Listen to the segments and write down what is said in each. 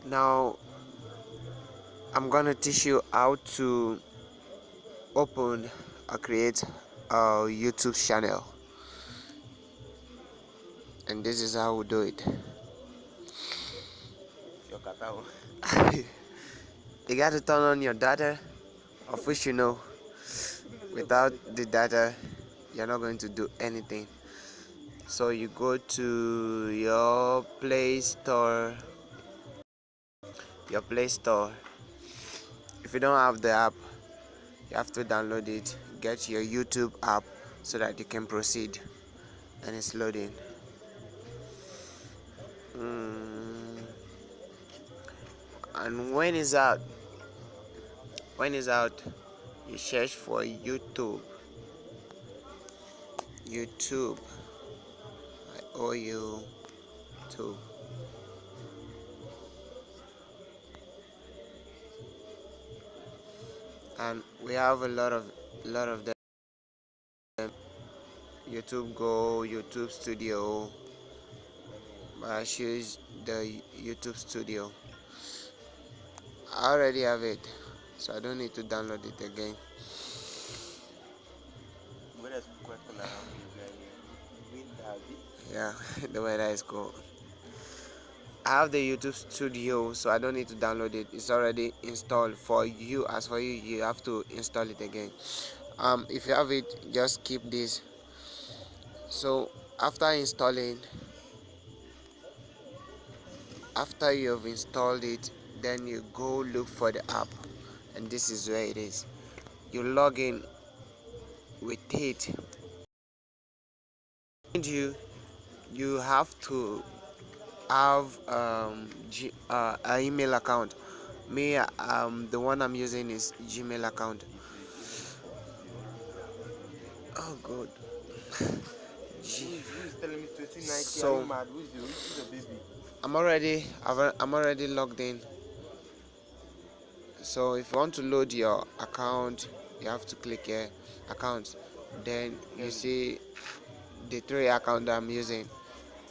Now I'm gonna teach you how to open or create a YouTube channel, and this is how we do it. You got to turn on your data, of which you know without the data you're not going to do anything. So you go to your Play Store. If you don't have the app, you have to download it. Get your YouTube app so that you can proceed. And it's loading. And when it's out, you search for YouTube. YouTube. And we have a lot of them. YouTube Go, YouTube Studio. But I choose the YouTube Studio. I already have it, so I don't need to download it again. Yeah, the weather is cool. I have the YouTube Studio, so I don't need to download it. It's already installed for you. As for you, you have to install it again. If you have it, just keep this. So after you have installed it, then you go look for the app, and this is where it is. You log in with it. You have to have an email account. Me, the one I'm using is Gmail account. Oh god. So I'm already logged in. So if you want to load your account, you have to click here, account. Then you see the 3 accounts I'm using.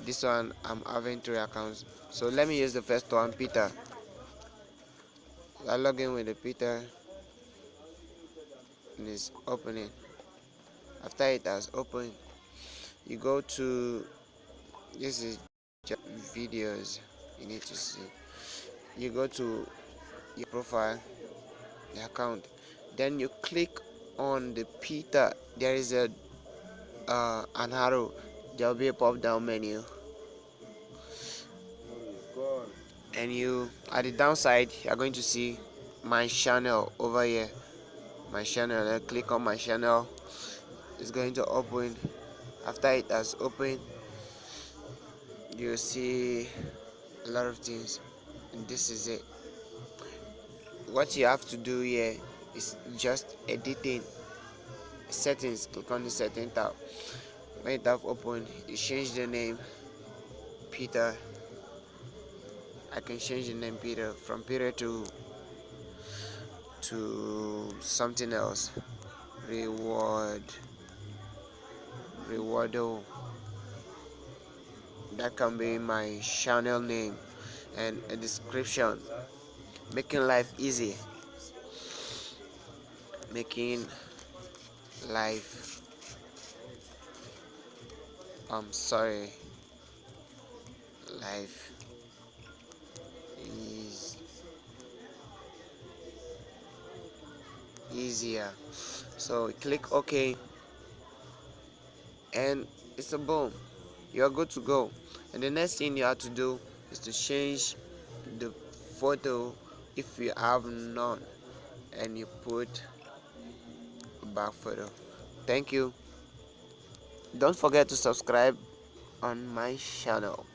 This one I'm having 3 accounts. So let me use the first one, Peter. I log in with the Peter, and it's opening. After it has opened, you go to, this is just videos you need to see. You go to your profile, the account, then you click on the Peter. There is an arrow. There will be a pop down menu, and you at the downside you are going to see my channel over here. My channel, then click on my channel. It's going to open. After it has opened, you see a lot of things, and this is it. What you have to do here is just editing settings. Click on the setting tab. When it have opened, you change the name Peter. I can change the name Peter from Peter to something else. Rewardo. That can be my channel name, and a description. Making life easy. Making life life is easier. So click OK, and it's a boom. You are good to go. And the next thing you have to do is to change the photo if you have none, and you put a back photo. Thank you. Don't forget to subscribe on my channel.